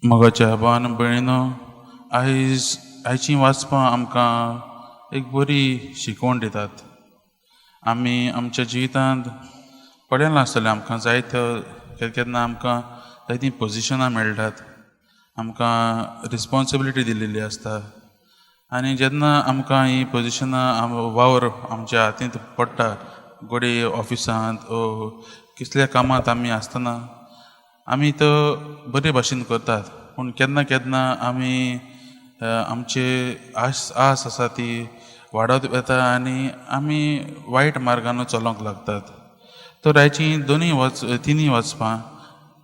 मोगाच्या भावान भयणीनो, आयचीं वाचपां आमकां एक बरी शिकवण दितात. आमी आमच्या जिवितांत पडलें आसतलें आमकां जायत्यो केन्ना आमकां जायतीं पोजिशनां मेळटात, आमकां रिस्पॉन्सिबिलिटी दिलेली आसता. आनी जेन्ना आमकां ही पोजिशनां वावर आमच्या हातींत पडटा, घोडी ऑफिसांत ओ कसल्या कामांत आमी आसतना आमी तो बरे भाशेन करतात. पूण केन्ना केन्ना आमी आमचे आस आसा ती वाडत वेता आनी आमी वायट मार्गान चलोंक लागतात. तर आयचीं तिनूय वचपां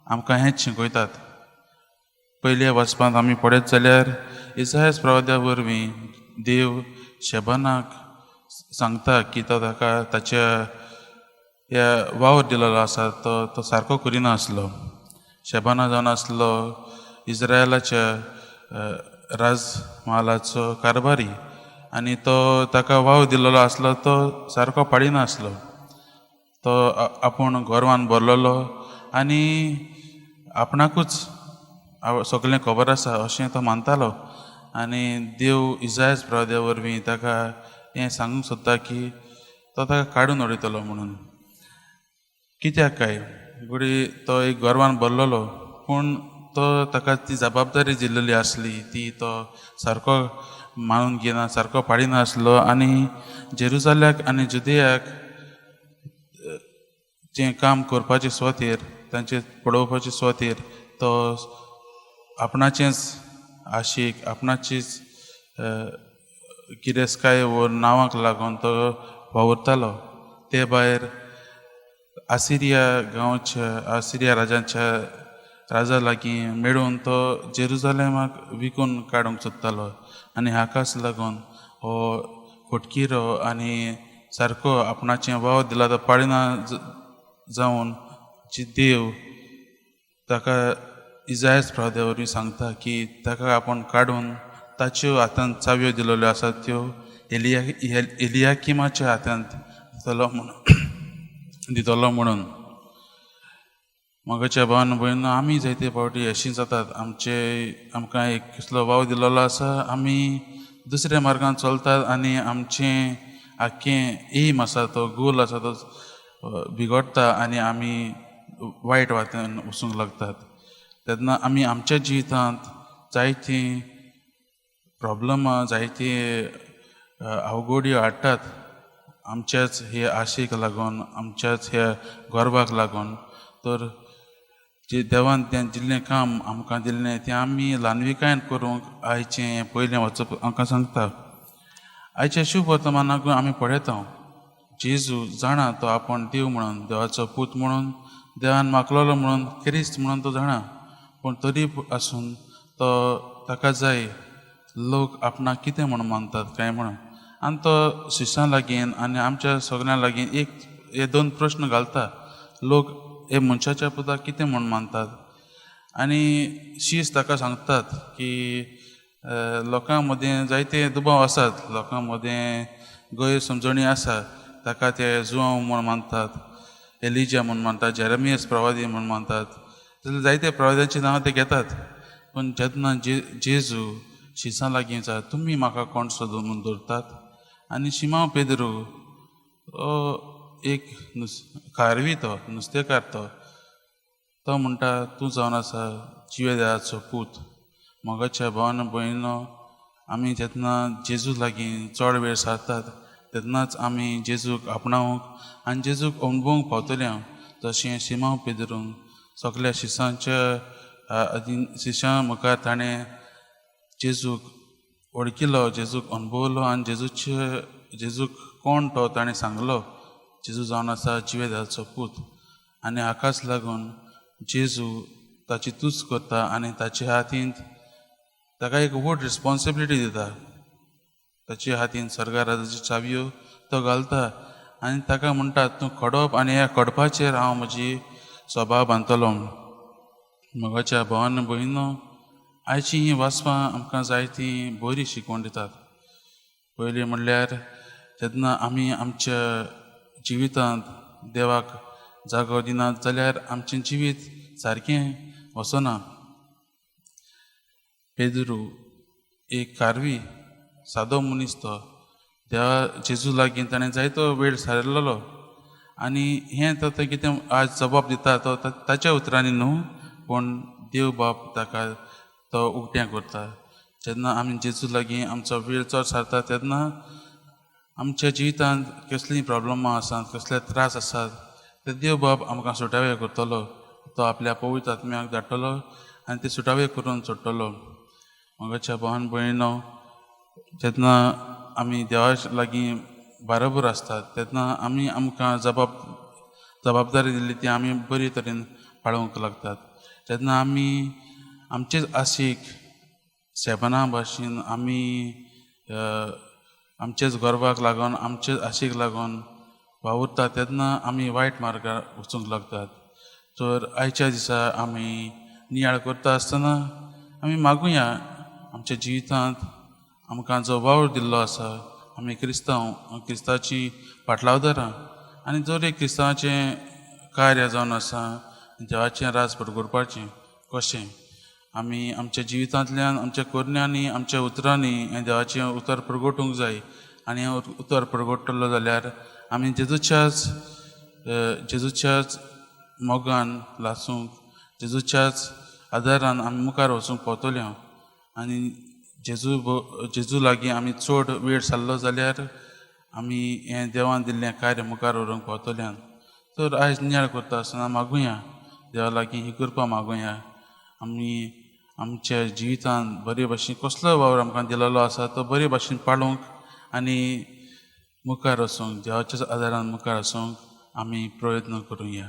आमकां हेंच शिकयतात. पयल्या वचपांत आमी पळयत जाल्यार इसायास प्रवाद्या वरवीं देव शेबानाक सांगता की तो ताच्या ह्या वावर दिलेलो आसा तो सारको करिना आसलो. शेबाना जावन आसलो इज्रायलाच्या राजमहालाचो कारभारी आनी तो ताका वाव दिल्लो आसलो तो सारको पाडिना आसलो. तो आपूण गर्वान भरलेलो आनी आपणाकूच सगळें खबर आसा अशें तो मानतालो. आनी देव इसायास प्रवाद्या वरवीं ताका हें सांगूंक सोदता की तो ताका काडून उडयतलो म्हणून. कित्याक काय घोडी तो एक गर्वान भरलेलो, पूण तो ताका ती जबाबदारी दिल्ली आसली ती तो सारको मानून घेना, सारको पाडिना आसलो. आनी जेरुसाल्याक आनी जुदेयाक जें काम करपाचे सुवातेर तांचे पळोवपाचे सुवातेर तो आपणाचेंच आशीक आपणाचीच किरेस्काय वो नांवाक लागून तो वावुरतालो. ते भायर आसिरिया राजाच्या राजा लागीं मेळून तो जेरुसालेमाक विकून काडूंक सोदतालो. आनी हाकाच लागून हो फटकिरो आनी सारको आपणाचें वाव दिला तो पाडिना जावन देव ताका इसायास प्रवाद्या वरवीं सांगता की ताका आपूण काडून ताच्यो हातांत चावयो दिल्ल्यो आसात त्यो एलियाकिमाच्या हातांत दितलो म्हणून. मोगाच्या भावान भयणीनो, आमी जायते फावटी अशीं जातात. आमकां एक कसलो वाव दिल्लो आसा, आमी दुसऱ्या मार्गान चलतात आनी आमचें आख्खें एम आसा तो गोल आसा तो बिगडटा आनी आमी वायट वाटेन वचूंक लागतात. तेन्ना आमी आमच्या जिवितांत जायतीं प्रॉब्लमां जायतीं अवघडीयो हाडटात आमच्याच हे आशेक लागून, आमच्याच ह्या गर्वाक लागून. तर जे देवान तें दिल्लें काम आमकां दिल्लें तें आमी ल्हानविकायेन करूंक आयचें पयलें वचप आमकां सांगता. आयच्या शुभ वर्तमानाक आमी पळयता जेजू जाणा तो आपूण देव म्हणून, देवाचो पूत म्हणून, देवान मागलोलो म्हणून, क्रिस्त म्हणून तो जाणा. पूण तरी आसून ताका जाय लोक आपणाक कितें म्हणून मानतात काय म्हणून. आनी तो शिश्यां लागीं आनी आमच्या सगळ्यां लागीं हे दोन प्रश्न घालता. लोक हे मनशाच्या पुताक कितें म्हणून मानतात. आनी शीस ताका सांगतात की लोकां मदें जायते दुबाव आसात, लोकां मदें गैरसमजणी आसा. ताका ते जुआंव म्हूण मानतात, एलिजा म्हूण मानतात, जेरेमियास प्रवादी म्हूण मानतात. जाल्यार जायते प्रवाद्यांचीं नांवां ते घेतात. पूण जेन्ना जेजू शिसां लागीं जा तुमी म्हाका कोण सोदून दवरतात. आनी शिमांव पेद्रू एक खारवी तो नुस्तेकार तो म्हणटा तूं जावन आसा जिवे देवाचो पूत. मोगाच्या भावान भयणीनो, आमी जेन्ना जेजू लागीं चड वेळ सारतात तेन्नाच आमी जेजूक आपणावंक आनी जेजूक अणभवूंक पावतल्या. जशें शिमांव पेद्रून सगल्या शिश्यां मुखार ताणें जेजूक वळखिलो, जेजूक अणभवलो आनी जेजूक कोण तो ताणें सांगलो. जेजू जावन आसा जिवे देवाचो पूत. आनी हाकाच लागून जेजू ताची तुस्त करता आनी ताच्या हातींत ताका एक व्हड रिस्पॉन्सिबिलिटी दिता. ताच्या हातींत स्वर्गा राजाच्यो चावयो तो घालता आनी ताका म्हणटा तूं खडप आनी ह्या खडपाचेर हांव म्हजी सभा बांदतलो. मोगाच्या भावान भयणीनो, आयचीं हीं वाचपां आमकां जायतीं बरी शिकवण दितात. पयलीं म्हणल्यार जेन्ना आमी आमच्या जिवितांत देवाक जागो दिनात जाल्यार आमचें जिवीत सारकें वचना. पेद्रू एक कारवी सादो मनीस तो देवा जेजू लागीं ताणें जायतो वेळ सारलेलो आनी हें तो कितें आज जबाब दिता तो ताच्या उतरांनी न्हू पूण देव बाप ताका तो उक्त्या करता. जेन्ना आमी जेजू लागीं आमचो वेळ चड सारता तेन्ना आमच्या जिवितांत कसलीं प्रॉब्लमां आसात कसले त्रास आसात ते देव बाब आमकां सुटावे करतलो. तो आपल्या पवित्र आत्म्याक धाडटलो आनी ते सुटावे करून सोडटलो. मोगाच्या भावन भयणीनो, जेन्ना आमी देवा लागीं बरोबर आसतात तेन्ना आमी आमकां जबाबदारी दिल्ली ती आमी बरे तरेन पाळोवंक लागतात. जेन्ना आमी आमचेच आशीक सेबना भाशेन आमी आमचेच गर्वाक लागून आमचेच आशेक लागून वावुरता तेन्ना आमी वायट मार्गार वचूंक लागतात. तर आयच्या दिसा आमी नियाळ करता आसतना आमी मागुया आमच्या जिवितांत आमकां जो वावर दिल्लो आसा आमी क्रिस्तांवाची फाटलावदारां आनी जर एक क्रिस्तांवाचें कार्य जावन आसा देवाचें राज परगोवपाचें कशें आमी आमच्या जिवितांतल्यान आमच्या कोरण्यांनी आमच्या उतरांनी हें देवाचें उतर परगोवूंक जाय. आनी हें उतर परगोवतलो जाल्यार आमी जेजूच्याच मोगान लासूंक जेजूच्याच आदारान आमी मुखार वचूंक पावतले. आनी जेजू लागीं आमी चड वेळ सारलो जाल्यार आमी हें देवान दिल्लें कार्य मुखार व्हरूंक पावतले. तर आयज नियाळ करता आसतना मागुया देवा लागीं ही कृपा मागुया आमी आमच्या जिवितांत बरे भाशेन कसलो वावर आमकां दिलेलो आसा तो बरे भाशेन पाळूंक आनी मुखार वचूंक देवाच्याच आदारान मुखार वचूंक आमी प्रयत्न करुया.